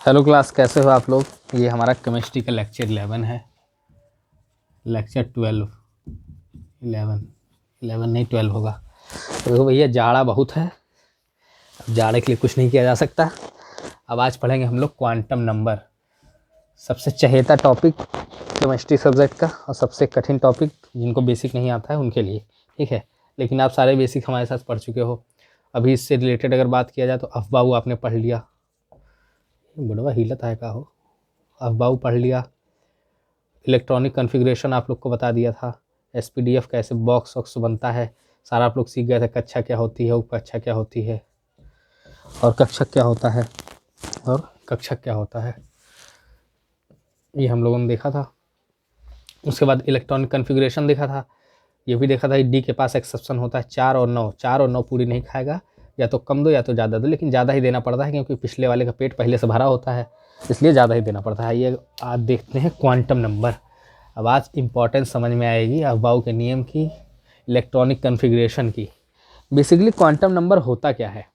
Hello class, कैसे हो आप लोग। ये हमारा केमिस्ट्री का लेक्चर 11 है। लेक्चर 12 11 11 नहीं 12 होगा। तो भैया जाड़ा बहुत है, अब जाड़े के लिए कुछ नहीं किया जा सकता। अब आज पढ़ेंगे हम लोग क्वांटम नंबर, सबसे चहेता टॉपिक केमिस्ट्री सब्जेक्ट का और सबसे कठिन टॉपिक जिनको बेसिक नहीं आता है उनके लिए। ठीक है, लेकिन आप सारे बेसिक हमारे साथ पढ़ चुके हो। अभी इससे रिलेटेड अगर बात किया जाए तो अफबाऊ आपने पढ़ लिया, बुढ़वा हिलत है का हो, अफबाऊ पढ़ लिया। इलेक्ट्रॉनिक कॉन्फ़िगरेशन आप लोग को बता दिया था। एसपीडीएफ कैसे बॉक्स वॉक्स बनता है सारा आप लोग सीख गए थे। कक्षा क्या होती है, उप कक्षा क्या होती है, और कक्षा क्या होता है, और कक्षा क्या होता है, ये हम लोगों ने देखा था। उसके बाद इलेक्ट्रॉनिक कॉन्फ़िगरेशन देखा था। ये भी देखा था डी के पास एक्सेप्शन होता है 4 और 9। 4 और 9 पूरी नहीं खाएगा, या तो कम दो या तो ज़्यादा दो, लेकिन ज़्यादा ही देना पड़ता है क्योंकि पिछले वाले का पेट पहले से भरा होता है, इसलिए ज़्यादा ही देना पड़ता है। ये आज देखते हैं क्वांटम नंबर। अब आज इम्पॉर्टेंस समझ में आएगी अफबाऊ के नियम की, इलेक्ट्रॉनिक कॉन्फ़िगरेशन की। बेसिकली क्वांटम नंबर होता क्या है।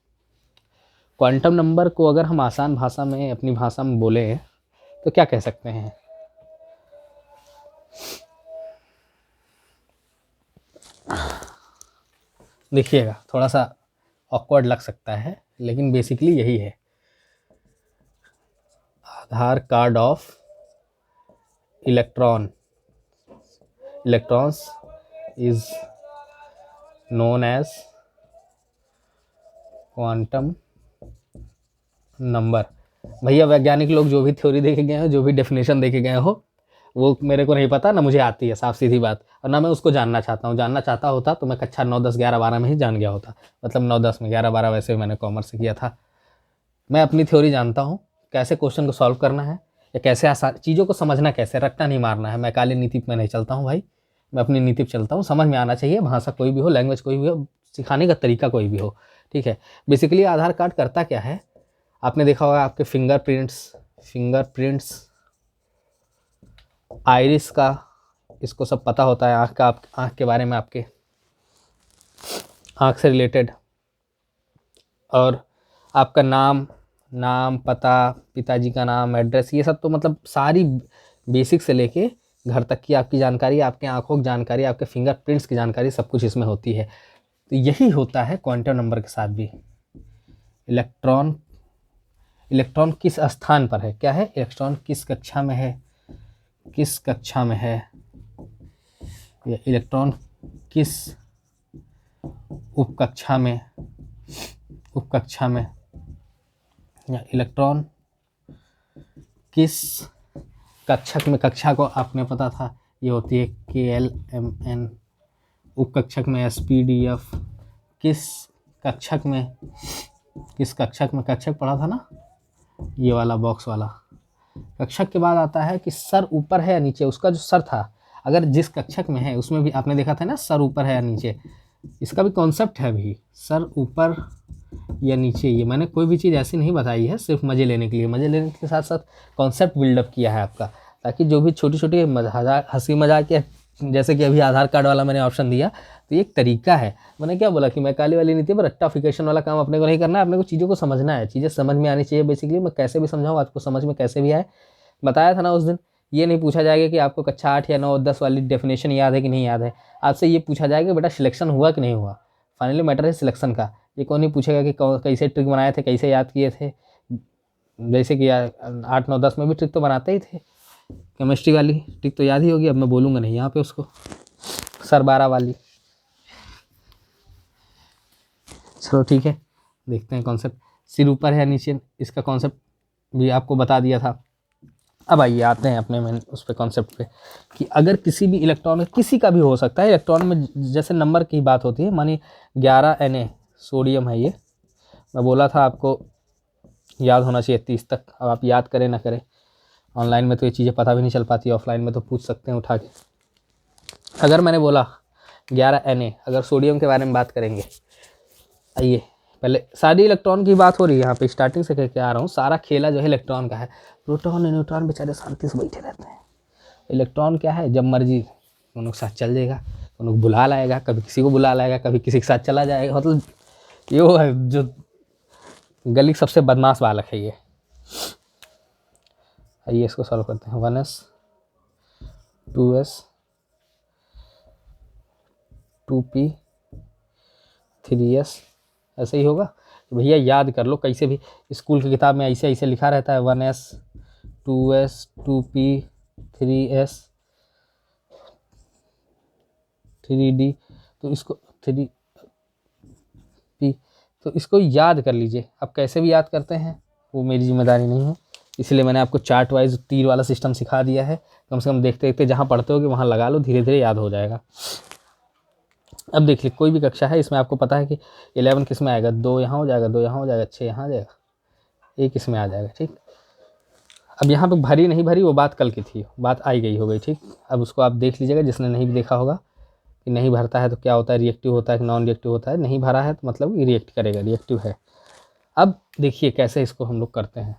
क्वांटम नंबर को अगर हम आसान भाषा में, अपनी भाषा में बोलें तो क्या कह सकते हैं। देखिएगा थोड़ा सा ऑकवर्ड लग सकता है, लेकिन बेसिकली यही है। Aadhaar card of electrons is known as quantum number. भैया वैज्ञानिक लोग जो भी थ्योरी देखे गए हो, जो भी डेफिनेशन देखे गए हो, वो मेरे को नहीं पता, ना मुझे आती है, साफ सीधी बात, और ना मैं उसको जानना चाहता हूँ। जानना चाहता होता तो मैं कक्षा 9, 10, 11, 12 में ही जान गया होता। मतलब 9, 10 में, 11, 12 वैसे भी मैंने कॉमर्स से किया था। मैं अपनी थ्योरी जानता हूँ, कैसे क्वेश्चन को सॉल्व करना है, या कैसे आसान चीज़ों को समझना, कैसे रट्टा नहीं मारना है। मैं काली नीति में नहीं चलता हूँ भाई, मैं अपनी नीति पर चलता हूँ। समझ में आना चाहिए, भाषा कोई भी हो, लैंग्वेज कोई भी हो, सिखाने का तरीका कोई भी हो। ठीक है, बेसिकली आधार कार्ड करता क्या है, आपने देखा होगा आपके फिंगरप्रिंट्स, आइरिस का, इसको सब पता होता है। आँख का, आँख के बारे में, आपके आँख से रिलेटेड, और आपका नाम, पता, पिताजी का नाम, एड्रेस, ये सब तो मतलब सारी बेसिक से लेके घर तक की आपकी जानकारी, आपके आँखों की जानकारी, आपके फिंगरप्रिंट्स की जानकारी, सब कुछ इसमें होती है। तो यही होता है क्वांटम नंबर के साथ भी। इलेक्ट्रॉन किस स्थान पर है, क्या है, इलेक्ट्रॉन किस कक्षा में है, किस कक्षा में है, या इलेक्ट्रॉन किस उपकक्षा में, या इलेक्ट्रॉन किस कक्षक में। कक्षा को आपने पता था, ये होती है KLMN। उपकक्षक में SPDF। किस कक्षक में, कक्षक पढ़ा था ना, ये वाला बॉक्स वाला। कक्षक के बाद आता है कि सर ऊपर है या नीचे, उसका जो सर था, अगर जिस कक्षक में है उसमें भी आपने देखा था ना सर ऊपर है या नीचे, इसका भी कॉन्सेप्ट है भी, सर ऊपर या नीचे। ये मैंने कोई भी चीज़ ऐसी नहीं बताई है सिर्फ मज़े लेने के लिए, मज़े लेने के साथ साथ कॉन्सेप्ट बिल्डअप किया है आपका, ताकि जो भी छोटी छोटी हंसी मजाक के, जैसे कि अभी आधार कार्ड वाला मैंने ऑप्शन दिया, तो ये एक तरीका है। मैंने क्या बोला कि मैं काली वाली नीति पर रट्टाफिकेशन वाला काम अपने को नहीं करना है, अपने को चीज़ों को समझना है, चीज़ें समझ में आनी चाहिए। बेसिकली मैं कैसे भी समझाऊँ, आपको समझ में कैसे भी आए। बताया था ना उस दिन, ये नहीं पूछा जाएगा कि आपको कक्षा 8 या 9 और 10 वाली डेफिनेशन याद है कि नहीं याद है। आपसे ये पूछा जाएगा बेटा सिलेक्शन हुआ कि नहीं हुआ। फाइनली मैटर है सिलेक्शन का। ये कौन नहीं पूछेगा कि कैसे ट्रिक बनाए थे, कैसे याद किए थे। जैसे कि 8, 9, 10 में भी ट्रिक तो बनाते ही थे, केमिस्ट्री वाली ट्रिक तो याद ही होगी। अब मैं बोलूँगा नहीं यहाँ पे उसको, सर 12 वाली। चलो ठीक है, देखते हैं कॉन्सेप्ट। सिर ऊपर है या नीचे, इसका कॉन्सेप्ट भी आपको बता दिया था। अब आइए आते हैं अपने में उस पे कॉन्सेप्ट पे, कि अगर किसी भी इलेक्ट्रॉन, किसी का भी हो सकता है इलेक्ट्रॉन में, जैसे नंबर की बात होती है, मानिए 11Na सोडियम है। ये मैं बोला था आपको याद होना चाहिए 30 तक। अब आप याद करें ना करें, ऑनलाइन में तो ये चीज़ें पता भी नहीं चल पाती, ऑफलाइन में तो पूछ सकते हैं उठा के। अगर मैंने बोला 11Na, अगर सोडियम के बारे में बात करेंगे, आइए पहले सारी इलेक्ट्रॉन की बात हो रही है यहाँ पे, स्टार्टिंग से कह के आ रहा हूँ। सारा खेला जो है इलेक्ट्रॉन का है। प्रोटॉन और न्यूट्रॉन बेचारे शांति से बैठे रहते हैं। इलेक्ट्रॉन क्या है, जब मर्जी दोनों के साथ चल जाएगा, दोनों को बुला लाएगा, कभी किसी को बुला लाएगा, कभी किसी के साथ चला जाएगा। मतलब ये वो है जो गली सबसे बदमाश बालक है ये। आइए इसको सॉल्व करते हैं। 1s 2s 2p 3s, ऐसे ही होगा। तो भैया याद कर लो, कैसे भी स्कूल की किताब में ऐसे ऐसे लिखा रहता है 1s 2s 2p 3s 3d, तो इसको 3p, तो इसको याद कर लीजिए। अब कैसे भी याद करते हैं वो मेरी जिम्मेदारी नहीं है, इसलिए मैंने आपको चार्ट वाइज तीर वाला सिस्टम सिखा दिया है। कम से कम देखते देखते जहाँ पढ़ते होगे वहाँ लगा लो, धीरे धीरे याद हो जाएगा। अब देख लीजिए, कोई भी कक्षा है, इसमें आपको पता है कि 11 किस में आएगा, 2 यहाँ हो जाएगा, 2 यहाँ हो जाएगा, 6 यहाँ आ जाएगा, 1 इसमें आ जाएगा। ठीक, अब यहाँ पे भरी नहीं भरी वो बात कल की थी, बात आई गई हो गई। ठीक, अब उसको आप देख लीजिएगा, जिसने नहीं भी देखा होगा कि नहीं भरता है तो क्या होता है, रिएक्टिव होता है कि नॉन रिएक्टिव होता है। नहीं भरा है तो मतलब रिएक्ट करेगा, रिएक्टिव है। अब देखिए कैसे इसको हम लोग करते हैं।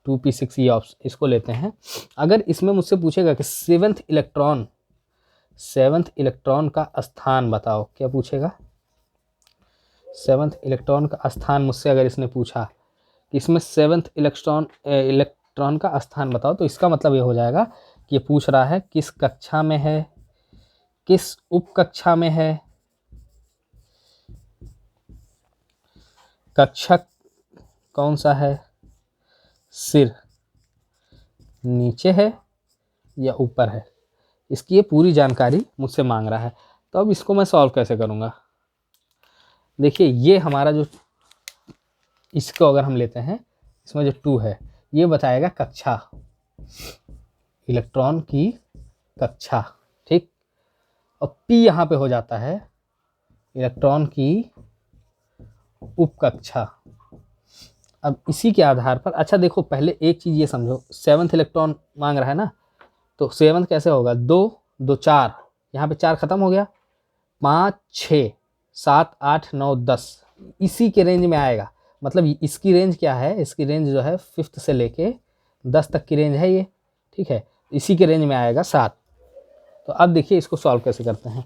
2p6 ये ऑप्शन इसको लेते हैं। अगर इसमें मुझसे पूछेगा कि सेवन्थ इलेक्ट्रॉन का स्थान बताओ, क्या पूछेगा, सेवन्थ इलेक्ट्रॉन का स्थान मुझसे अगर इसने पूछा कि इसमें सेवन्थ इलेक्ट्रॉन का स्थान बताओ, तो इसका मतलब ये हो जाएगा कि ये पूछ रहा है किस कक्षा में है, किस उप कक्षा में है, कक्षक कौन सा है, सिर नीचे है या ऊपर है, इसकी ये पूरी जानकारी मुझसे मांग रहा है। तो अब इसको मैं सॉल्व कैसे करूँगा। देखिए ये हमारा जो, इसको अगर हम लेते हैं, इसमें जो 2 है ये बताएगा कक्षा, इलेक्ट्रॉन की कक्षा। ठीक, और p यहाँ पे हो जाता है इलेक्ट्रॉन की उपकक्षा। अब इसी के आधार पर, अच्छा देखो पहले एक चीज़ ये समझो, सेवन्थ इलेक्ट्रॉन मांग रहा है ना, तो सेवन्थ कैसे होगा, 2 2 4, यहाँ पे 4 खत्म हो गया, 5 6 7 8 9 10, इसी के रेंज में आएगा। मतलब इसकी रेंज क्या है, इसकी रेंज जो है 5th से लेके 10 तक की रेंज है ये। ठीक है, इसी के रेंज में आएगा 7। तो अब देखिए इसको सॉल्व कैसे करते हैं।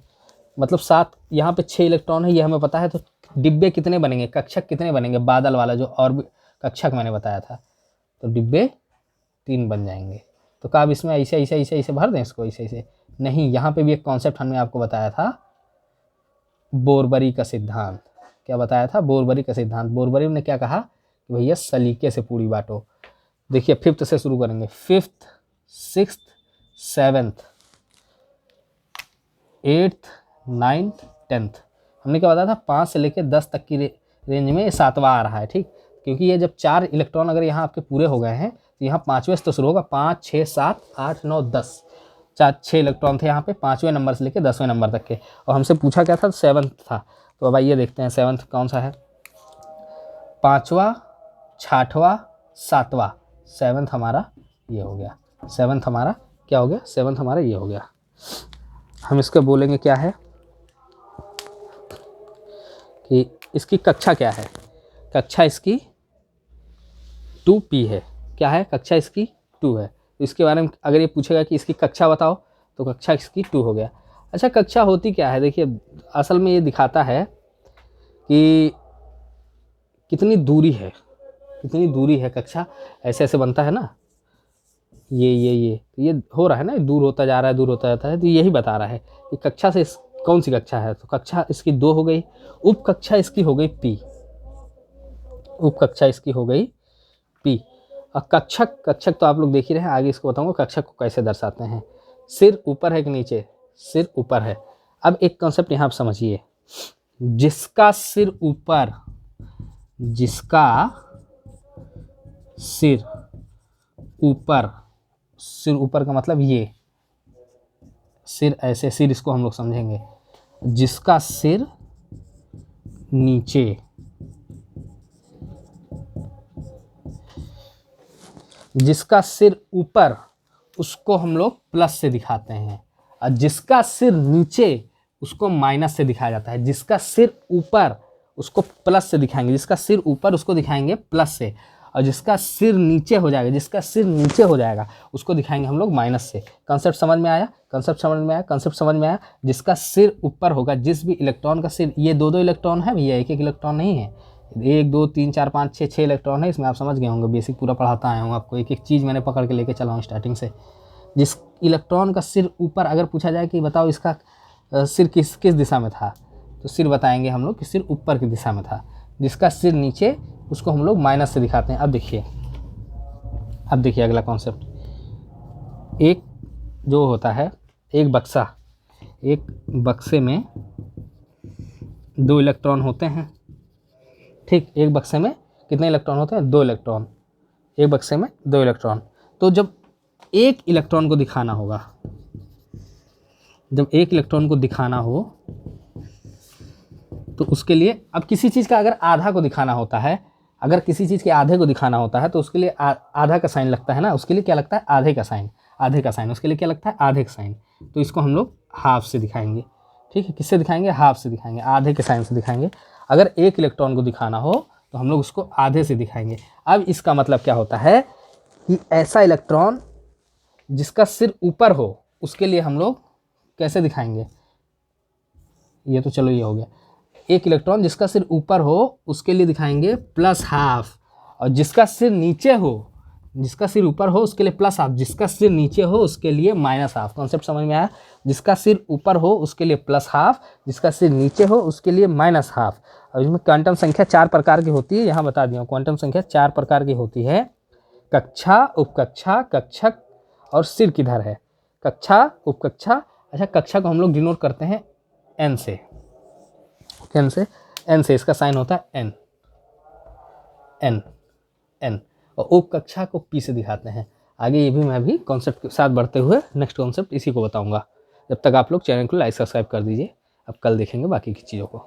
मतलब 7, यहाँ पे 6 इलेक्ट्रॉन है ये हमें पता है, तो डिब्बे कितने बनेंगे, कक्षक कितने बनेंगे, बादल वाला जो और भी कक्षक मैंने बताया था, तो डिब्बे 3 बन जाएंगे। तो क्या अब इसमें ऐसे ऐसे ऐसे ऐसे भर दें इसको, ऐसे ऐसे नहीं, यहाँ पे भी एक कॉन्सेप्ट हमने आपको बताया था, बोरबरी का सिद्धांत। क्या बताया था, बोरबरी का सिद्धांत। बोरबरी ने क्या कहा कि भैया सलीके से पूरी बांटो। देखिए 5th से शुरू करेंगे, 5th 6th 7th 8th 9th 10th। हमने क्या बताया था, 5 से लेकर 10 तक की रेंज में 7वां आ रहा है। ठीक, क्योंकि ये जब 4 इलेक्ट्रॉन अगर यहाँ आपके पूरे हो गए हैं तो यहाँ 5वें से तो शुरू होगा, 5 6 7 8 9 10, 6 इलेक्ट्रॉन थे यहाँ पे 5वें नंबर से लेकर 10वें नंबर तक के। और हमसे पूछा क्या था, 7th था। तो अब आइए देखते हैं 7th कौन सा है, 5वां 6वां 7वां, 7th हमारा ये हो गया। 7th हमारा क्या हो गया, 7th हमारा ये हो गया। हम इसको बोलेंगे क्या है कि इसकी कक्षा क्या है, कक्षा इसकी 2p है। क्या है, कक्षा इसकी 2 है। तो इसके बारे में अगर ये पूछेगा कि इसकी कक्षा बताओ, तो कक्षा इसकी 2 हो गया। अच्छा कक्षा होती क्या है, देखिए असल में ये दिखाता है कि कितनी दूरी है, कितनी दूरी है कक्षा, ऐसे ऐसे बनता है ना, ये हो रहा है ना, दूर होता जा रहा है, दूर होता जाता है, तो यही बता रहा है कि कक्षा से कौन सी कक्षा है। तो कक्षा इसकी 2 हो गई, उप कक्षा इसकी हो गई p, उप कक्षा इसकी हो गई p। और कक्षक तो आप लोग देख ही रहे हैं, आगे इसको बताऊंगा कक्षक को कैसे दर्शाते हैं। सिर ऊपर है कि नीचे, सिर ऊपर है। अब एक कॉन्सेप्ट यहाँ आप समझिए, जिसका सिर ऊपर, जिसका सिर ऊपर, सिर ऊपर का मतलब ये सिर, ऐसे सिर इसको हम लोग समझेंगे, जिसका सिर नीचे, जिसका सिर ऊपर उसको हम लोग प्लस से दिखाते हैं, और जिसका सिर नीचे उसको माइनस से दिखाया जाता है। जिसका सिर ऊपर उसको प्लस से दिखाएंगे, जिसका सिर ऊपर उसको दिखाएंगे प्लस से, और जिसका सिर नीचे हो जाएगा, जिसका सिर नीचे हो जाएगा उसको दिखाएंगे हम लोग माइनस से। कंसेप्ट समझ में आया, कंसेप्ट समझ में आया, कंसेप्ट समझ में आया। जिसका सिर ऊपर होगा, जिस भी इलेक्ट्रॉन का सिर, ये 2 2 इलेक्ट्रॉन है भैया, एक एक इलेक्ट्रॉन नहीं है, 1 2 3 4 5 6 6 इलेक्ट्रॉन है, इसमें आप समझ गए होंगे, बेसिक पूरा पढ़ाता आया हूँ आपको, एक एक चीज़ मैंने पकड़ के लेके चला हूँ स्टार्टिंग से। जिस इलेक्ट्रॉन का सिर ऊपर, अगर पूछा जाए कि बताओ इसका सिर किस किस दिशा में था, तो सिर बताएंगे हम लोग कि सिर ऊपर की दिशा में था। जिसका सिर नीचे, उसको हम लोग माइनस से दिखाते हैं। अब देखिए अगला कॉन्सेप्ट, एक जो होता है एक बक्सा, एक बक्से में 2 इलेक्ट्रॉन होते हैं, ठीक। एक बक्से में कितने इलेक्ट्रॉन होते हैं? 2 इलेक्ट्रॉन। एक बक्से में 2 इलेक्ट्रॉन। तो जब एक इलेक्ट्रॉन को दिखाना होगा, जब एक इलेक्ट्रॉन को दिखाना हो, तो उसके लिए, अब किसी चीज़ का अगर आधा को दिखाना होता है, अगर किसी चीज़ के आधे को दिखाना होता है तो उसके लिए आधा का साइन लगता है ना, उसके लिए क्या लगता है? आधे का साइन। आधे का साइन उसके लिए क्या लगता है? आधे का साइन। तो इसको हम लोग हाफ से दिखाएंगे, ठीक है। किससे दिखाएंगे? हाफ से दिखाएंगे, आधे के साइन से दिखाएंगे। अगर एक इलेक्ट्रॉन को दिखाना हो तो हम लोग उसको आधे से दिखाएंगे। अब इसका मतलब क्या होता है कि ऐसा इलेक्ट्रॉन जिसका सिर ऊपर हो, उसके लिए हम लोग कैसे दिखाएंगे? ये तो चलो ये हो गया। एक इलेक्ट्रॉन जिसका सिर ऊपर हो उसके लिए दिखाएंगे प्लस हाफ, और जिसका सिर नीचे हो, जिसका सिर ऊपर हो उसके लिए प्लस हाफ, जिसका सिर नीचे हो उसके लिए माइनस हाफ। कॉन्सेप्ट समझ में आया? जिसका सिर ऊपर हो उसके लिए प्लस हाफ, जिसका सिर नीचे हो उसके लिए माइनस हाफ। और इसमें क्वांटम संख्या 4 प्रकार की होती है, यहाँ बता दिया। क्वांटम संख्या 4 प्रकार की होती है: कक्षा, उपकक्षा, कक्षक और सिर किधर है। कक्षा, उपकक्षा, अच्छा कक्षा को हम लोग डिनोट करते हैं n से, n से इसका साइन होता है n, n, और उपकक्षा को p से दिखाते हैं। आगे ये भी मैं अभी कॉन्सेप्ट के साथ बढ़ते हुए नेक्स्ट कॉन्सेप्ट इसी को बताऊंगा। जब तक आप लोग चैनल को लाइक सब्सक्राइब कर दीजिए। अब कल देखेंगे बाकी की चीज़ों को।